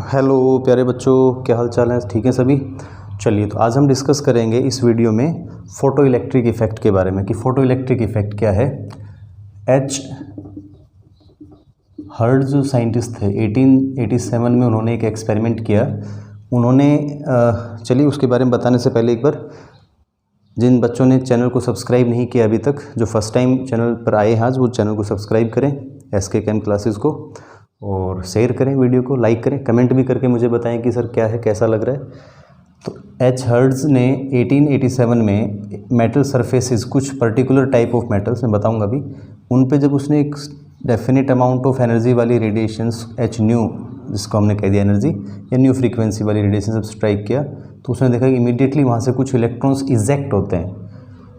Hello प्यारे बच्चों, क्या हाल चाल है? ठीक है सभी। चलिए, तो आज हम डिस्कस करेंगे इस वीडियो में फ़ोटो इलेक्ट्रिक इफ़ेक्ट के बारे में कि फ़ोटो इलेक्ट्रिक इफ़ेक्ट क्या है। एच हर्ट्ज़ जो साइंटिस्ट थे 1887 में उन्होंने एक एक्सपेरिमेंट किया। उन्होंने चलिए उसके बारे में बताने से पहले एक बार जिन बच्चों ने चैनल को सब्सक्राइब नहीं किया अभी तक, जो फर्स्ट टाइम चैनल पर आए हैं आज, वो चैनल को सब्सक्राइब करें SK केम क्लासेस को, और शेयर करें, वीडियो को लाइक करें, कमेंट भी करके मुझे बताएं कि सर क्या है, कैसा लग रहा है। तो एच हर्ट्ज़ ने 1887 में मेटल सरफेसेस, कुछ पर्टिकुलर टाइप ऑफ मेटल्स मैं बताऊंगा अभी, उन पे जब उसने एक डेफिनेट अमाउंट ऑफ एनर्जी वाली रेडिएशंस एच न्यू, जिसको हमने कह दिया एनर्जी या न्यू फ्रीक्वेंसी वाली रेडिएशन जब स्ट्राइक किया, तो उसने देखा कि इमीडिएटली वहाँ से कुछ इलेक्ट्रॉन्स इजेक्ट होते हैं।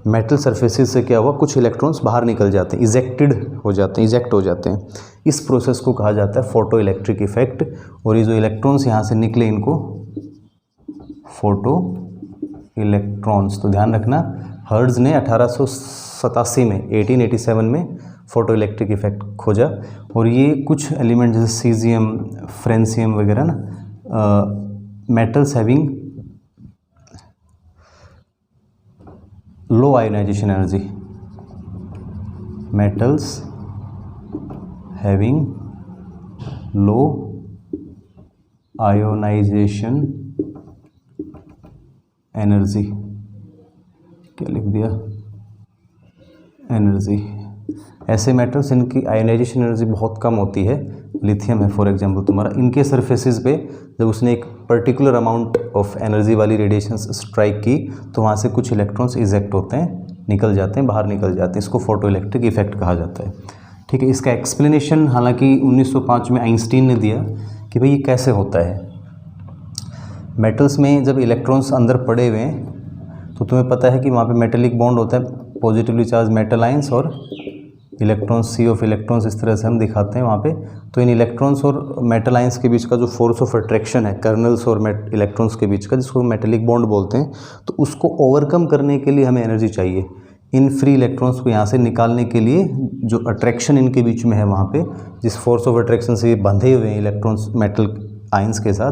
मेटल सरफेसेस से क्या हुआ, कुछ इलेक्ट्रॉन्स बाहर निकल जाते हैं, इजेक्ट हो जाते हैं। इस प्रोसेस को कहा जाता है फोटो इलेक्ट्रिक इफेक्ट। और ये जो इलेक्ट्रॉन्स यहाँ से निकले, इनको फोटो इलेक्ट्रॉन्स, तो ध्यान रखना, हर्ट्ज़ ने 1887 में 1887 में फोटो इलेक्ट्रिक इफेक्ट खोजा। और ये कुछ एलिमेंट जैसे सीजियम, फ्रेंसियम वगैरह ना, metals having low ionisation energy, metals having low ionisation energy, क्या लिख दिया, एनर्जी, ऐसे मेटल्स इनकी आयोनाइजेशन एनर्जी बहुत कम होती है। लिथियम है फॉर एग्जांपल तुम्हारा, इनके सरफेसेस पे जब उसने एक पर्टिकुलर अमाउंट ऑफ एनर्जी वाली रेडिएशंस स्ट्राइक की, तो वहाँ से कुछ इलेक्ट्रॉन्स इजेक्ट होते हैं, निकल जाते हैं, बाहर निकल जाते हैं। इसको फोटो इलेक्ट्रिक इफेक्ट कहा जाता है। ठीक है, इसका एक्सप्लेनेशन हालांकि 1905 में आइंस्टीन ने दिया कि भाई ये कैसे होता है। मेटल्स में जब इलेक्ट्रॉन्स अंदर पड़े हुए हैं, तो तुम्हें पता है कि वहाँ पे मेटेलिक बॉन्ड होता है, पॉजिटिवली चार्ज मेटल आयंस और इलेक्ट्रॉन्स, सी ऑफ इलेक्ट्रॉन्स, इस तरह से हम दिखाते हैं वहाँ पे। तो इन इलेक्ट्रॉन्स और मेटल आयंस के बीच का जो फोर्स ऑफ अट्रैक्शन है, कर्नल्स और इलेक्ट्रॉन्स के बीच का, जिसको मेटेलिक बॉन्ड बोलते हैं, तो उसको ओवरकम करने के लिए हमें एनर्जी चाहिए। इन फ्री इलेक्ट्रॉन्स को यहाँ से निकालने के लिए जो अट्रैक्शन इनके बीच में है वहाँ पे, जिस फोर्स ऑफ अट्रैक्शन से ये बंधे हुए हैं इलेक्ट्रॉन्स मेटल आयंस के साथ,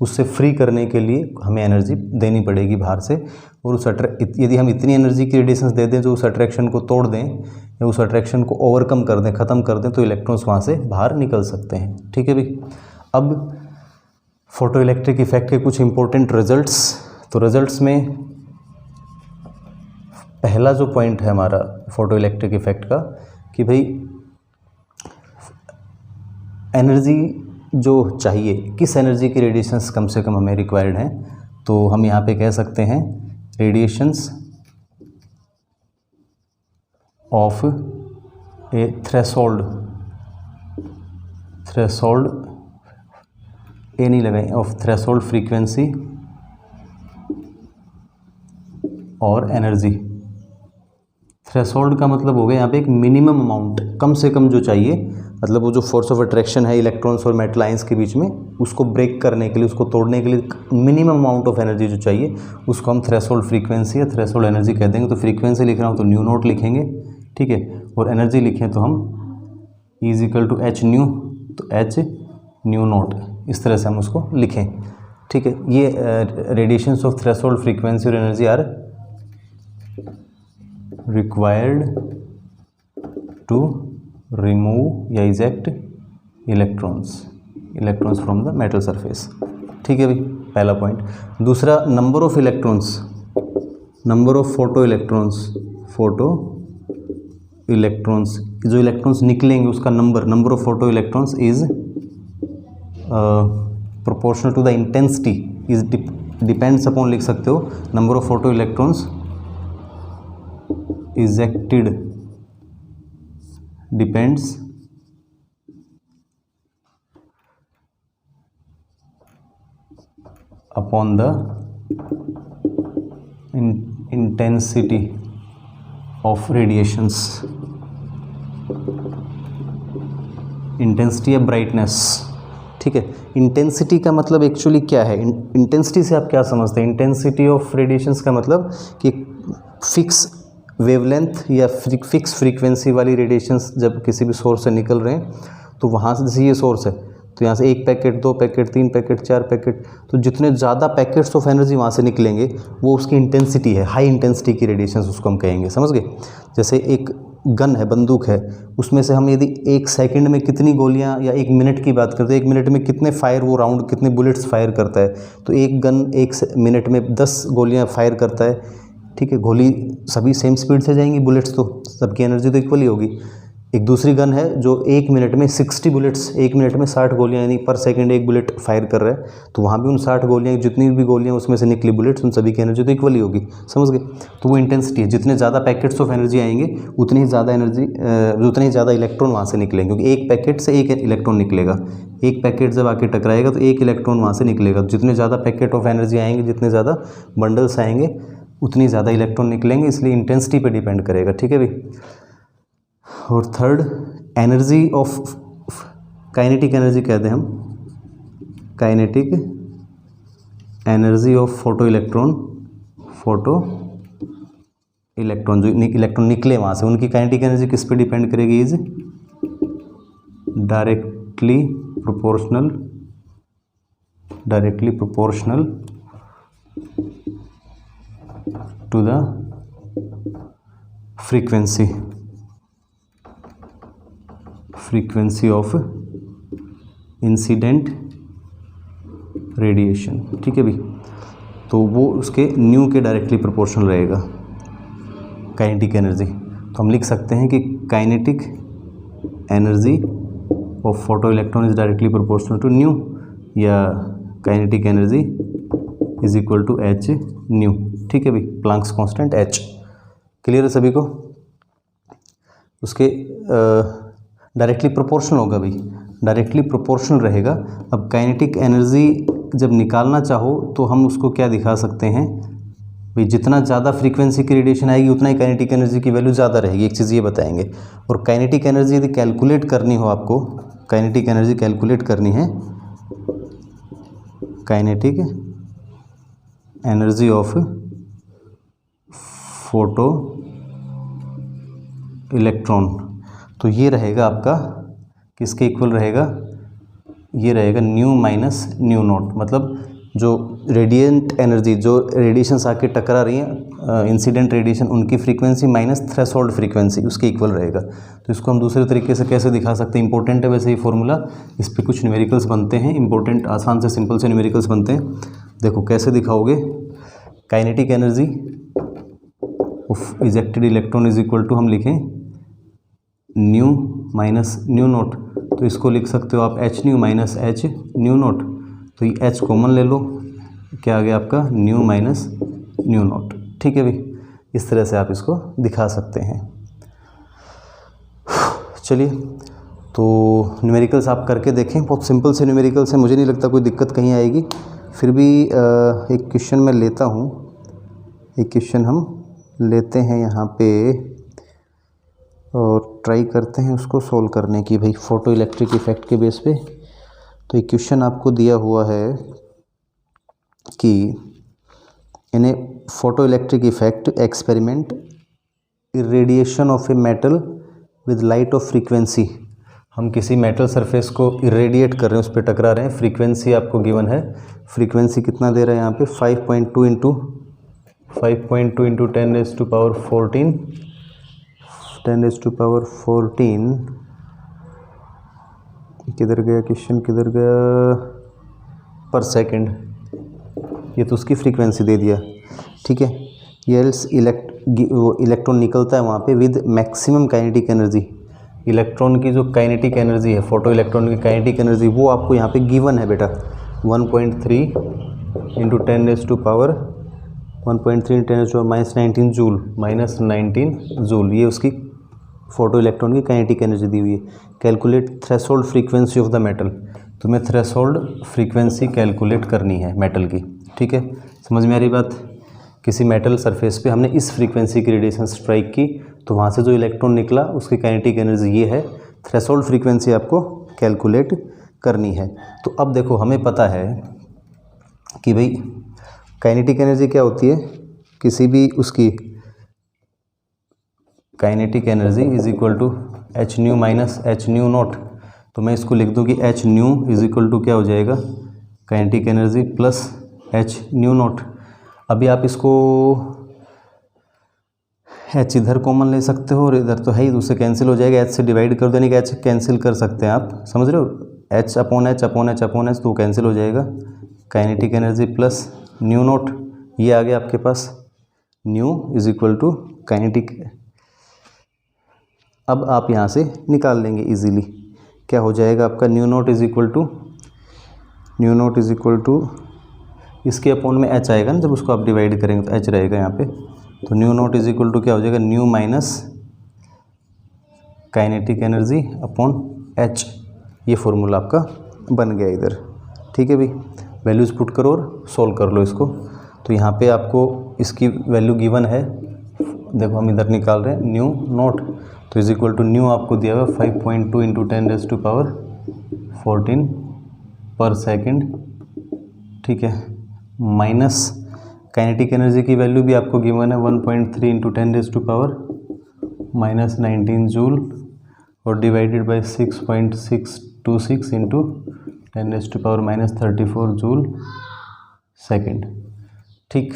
उससे फ्री करने के लिए हमें एनर्जी देनी पड़ेगी बाहर से। और उस यदि हम इतनी एनर्जी की रेडिएशंस दे दें जो उस अट्रैक्शन को तोड़ दें या उस अट्रैक्शन को ओवरकम कर दें, ख़त्म कर दें, तो इलेक्ट्रॉन्स वहाँ से बाहर निकल सकते हैं। ठीक है भाई। अब फोटो इलेक्ट्रिक इफेक्ट के कुछ इंपॉर्टेंट रिजल्ट्स। तो रिजल्ट्स में पहला जो पॉइंट है हमारा फोटो इलेक्ट्रिक इफेक्ट का, कि भाई एनर्जी जो चाहिए, किस एनर्जी की रेडिएशंस कम से कम हमें रिक्वायर्ड हैं, तो हम यहाँ पे कह सकते हैं रेडिएशंस ऑफ ए थ्रेशोल्ड ए नहीं लगाए, ऑफ थ्रेशोल्ड फ्रीक्वेंसी और एनर्जी। थ्रेशोल्ड का मतलब हो गया यहाँ पे एक मिनिमम अमाउंट, कम से कम जो चाहिए, मतलब वो जो फोर्स ऑफ अट्रैक्शन है इलेक्ट्रॉन्स और मेटल आयंस के बीच में, उसको ब्रेक करने के लिए, उसको तोड़ने के लिए मिनिमम अमाउंट ऑफ एनर्जी जो चाहिए, उसको हम थ्रेशोल्ड फ्रीक्वेंसी या थ्रेशोल्ड एनर्जी कह देंगे। तो फ्रीक्वेंसी लिख रहा हूँ तो न्यू नॉट लिखेंगे, ठीक है, और एनर्जी लिखें तो हम is equal to H nu, तो एच न्यू नॉट, इस तरह से हम उसको लिखें। ठीक है, ये रेडिएशंस ऑफ थ्रेशोल्ड फ्रीक्वेंसी और energy are required to remove या eject electrons from the metal surface. ठीक है भाई, पहला पॉइंट। दूसरा, number of electrons, number of photoelectrons, जो इलेक्ट्रॉन्स निकलेंगे उसका number of photoelectrons is proportional to the intensity, is depends upon, लिख सकते हो, number of photo electrons ejected depends upon the intensity of radiations, intensity या brightness. ठीक है, intensity का मतलब एक्चुअली क्या है, इंटेंसिटी से आप क्या समझते हैं? इंटेंसिटी ऑफ रेडिएशंस का मतलब कि फिक्स वेवलेंथ या फिक्स फ्रीक्वेंसी वाली रेडिएशंस जब किसी भी सोर्स से निकल रहे हैं, तो वहाँ से, जैसे ये सोर्स है, तो यहाँ से 1 पैकेट, 2 पैकेट, 3 पैकेट, 4 पैकेट, तो जितने ज़्यादा पैकेट्स ऑफ एनर्जी वहाँ से निकलेंगे वो उसकी इंटेंसिटी है, हाई इंटेंसिटी की रेडिएशंस उसको हम कहेंगे, समझ गए। जैसे एक गन है, बंदूक है, उसमें से हम यदि 1 सेकंड में कितनी गोलियां, या 1 मिनट की बात करते हैं, 1 मिनट में कितने फायर वो राउंड, कितने बुलेट्स फायर करता है, तो एक गन 1 मिनट में 10 गोलियां फायर करता है, ठीक है। गोली सभी सेम स्पीड से जाएंगी, बुलेट्स तो सबकी एनर्जी तो इक्वल ही होगी। एक दूसरी गन है जो 1 मिनट में 60 बुलेट्स, 1 मिनट में 60 गोलियां, यानी पर सेकंड 1 बुलेट फायर कर रहा है, तो वहाँ भी उन 60 गोलियां, जितनी भी गोलियां उसमें से निकली बुलेट्स, उन सभी की एनर्जी तो इक्वल ही होगी, समझ गए। तो वो इंटेंसिटी है, जितने ज़्यादा पैकेट्स ऑफ एनर्जी आएंगे उतनी ही ज़्यादा एनर्जी, उतने ही ज़्यादा इलेक्ट्रॉन वहाँ से निकलेंगे, क्योंकि एक पैकेट से 1 इलेक्ट्रॉन निकलेगा। एक पैकेट जब आके टकराएगा तो 1 इलेक्ट्रॉन वहाँ से निकलेगा। जितने ज़्यादा पैकेट ऑफ एनर्जी आएंगे, जितने ज़्यादा बंडल्स आएंगे, उतनी ज़्यादा इलेक्ट्रॉन निकलेंगे, इसलिए इंटेंसिटी पे डिपेंड करेगा, ठीक है भाई। और third, energy of kinetic energy कहते हैं हम, kinetic energy of photo electron जो इलेक्ट्रॉन निकले वहाँ से, उनकी काइनेटिक एनर्जी किस पे डिपेंड करेगी, is directly proportional to the frequency of incident radiation, ठीक है भाई। तो वो उसके न्यू के डायरेक्टली प्रोपोर्शनल रहेगा काइनेटिक एनर्जी। तो हम लिख सकते हैं कि kinetic energy of photoelectron is directly proportional to nu, या kinetic energy is equal to H nu, ठीक है भाई, प्लांक्स कांस्टेंट एच। क्लियर है सभी को। उसके डायरेक्टली प्रोपोर्शनल होगा भाई, डायरेक्टली प्रोपोर्शनल रहेगा। अब काइनेटिक एनर्जी जब निकालना चाहो तो हम उसको क्या दिखा सकते हैं भाई, जितना ज़्यादा फ्रीक्वेंसी की रेडिएशन आएगी उतना ही काइनेटिक एनर्जी की वैल्यू ज़्यादा रहेगी, एक चीज़ ये बताएंगे। और काइनेटिक एनर्जी यदि कैलकुलेट करनी हो आपको, काइनेटिक एनर्जी कैलकुलेट करनी है, kinetic energy of photo electron, तो ये रहेगा आपका किसके इक्वल रहेगा, ये रहेगा न्यू माइनस न्यू नॉट। मतलब जो रेडिएंट एनर्जी, जो रेडिएशंस आके टकरा रही हैं, इंसिडेंट रेडिएशन, उनकी फ्रीक्वेंसी माइनस थ्रेशोल्ड फ्रीक्वेंसी, उसके इक्वल रहेगा। तो इसको हम दूसरे तरीके से कैसे दिखा सकते हैं, इंपॉर्टेंट है वैसे ये फॉर्मूला, इस पर कुछ न्यूमेरिकल्स बनते हैं, इंपॉर्टेंट आसान से सिंपल से न्यूमेरिकल्स बनते हैं। देखो कैसे दिखाओगे, kinetic energy of ejected electron is equal to, हम लिखें न्यू माइनस न्यू नॉट, तो इसको लिख सकते हो आप H nu minus h nu naught. तो ये एच कॉमन ले लो, क्या आ गया आपका, न्यू माइनस न्यू नॉट, ठीक है भाई। इस तरह से आप इसको दिखा सकते हैं। चलिए, तो न्यूमेरिकल्स आप करके देखें, बहुत सिंपल से न्यूमेरिकल्स हैं, मुझे नहीं लगता कोई दिक्कत कहीं आएगी। फिर भी एक क्वेश्चन मैं लेता हूँ, एक क्वेश्चन हम लेते हैं यहाँ पे और ट्राई करते हैं उसको सोल्व करने की भाई, फोटो इलेक्ट्रिक इफेक्ट के बेस पे। तो एक क्वेश्चन आपको दिया हुआ है कि in a photoelectric effect experiment irradiation of a metal with light of frequency. हम किसी मेटल सरफेस को इरेडिएट कर रहे हैं, उस पर टकरा रहे हैं, फ्रीक्वेंसी आपको गिवन है, फ्रीक्वेंसी कितना दे रहा है यहाँ पे, 5.2 इंटू 10⁻14 किधर गया क्वेश्चन, किधर गया, पर सेकंड, ये तो उसकी फ्रीक्वेंसी दे दिया, ठीक है। ये इलेक्ट्रॉन निकलता है वहाँ पे with maximum kinetic energy. Electron की जो काइनेटिक एनर्जी है, फोटो इलेक्ट्रॉन की काइनेटिक एनर्जी, वो आपको यहाँ पे गिवन है बेटा, 1.3 इंटू 10⁻⁻19 जूल, -19 जूल, ये उसकी फोटो इलेक्ट्रॉन की काइनेटिक एनर्जी दी हुई है। Calculate threshold frequency of the metal, तुम्हें थ्रेशोल्ड फ्रीक्वेंसी कैलकुलेट करनी है मेटल की, ठीक है। समझ में आ रही बात। किसी मेटल सरफेस पे हमने इस फ्रीक्वेंसी की रेडिएशन स्ट्राइक की, तो वहाँ से जो इलेक्ट्रॉन निकला उसकी काइनेटिक एनर्जी ये है, थ्रेशोल्ड फ्रीक्वेंसी आपको कैलकुलेट करनी है। तो अब देखो हमें पता है कि भाई काइनेटिक एनर्जी क्या होती है, किसी भी उसकी kinetic energy is equal to H nu minus h nu naught. तो मैं इसको लिख दूँ कि h nu is equal to क्या हो जाएगा, kinetic energy plus h nu naught. अभी आप इसको एच इधर कॉमन ले सकते हो और इधर तो है ही, उससे कैंसिल हो जाएगा, एच से डिवाइड कर देने का एच कैंसिल कर सकते हैं आप, समझ रहे हो, H upon H upon H upon H, तो कैंसिल हो जाएगा। Kinetic energy plus nu naught, ये आ गया आपके पास, nu is equal to kinetic. अब आप यहाँ से निकाल लेंगे इजीली, क्या हो जाएगा आपका, nu naught is equal to इसके अपॉन में एच आएगा ना, जब उसको आप डिवाइड करेंगे तो एच रहेगा यहाँ पे, तो nu naught is equal to क्या हो जाएगा, nu minus kinetic energy upon h. ये फॉर्मूला आपका बन गया इधर, ठीक है भाई। वैल्यूज़ पुट करो और सोल्व कर लो इसको। तो यहाँ पे आपको इसकी वैल्यू गिवन है, देखो हम इधर निकाल रहे हैं न्यू नॉट, तो इज इक्वल टू न्यू आपको दिया हुआ 5.2 इंटू 10⁻14 पर सेकेंड, ठीक है, माइनस काइनेटिक एनर्जी की वैल्यू भी आपको गिवन है 1.3 इंटू 10⁻⁻19 जूल और divided by 6.626 into 10⁻⁻34 joule second, ठीक।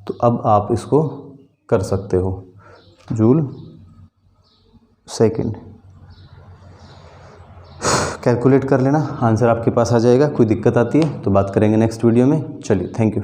तो अब आप इसको कर सकते हो जूल सेकेंड, कैलकुलेट कर लेना, आंसर आपके पास आ जाएगा। कोई दिक्कत आती है तो बात करेंगे नेक्स्ट वीडियो में। चलिए, थैंक यू।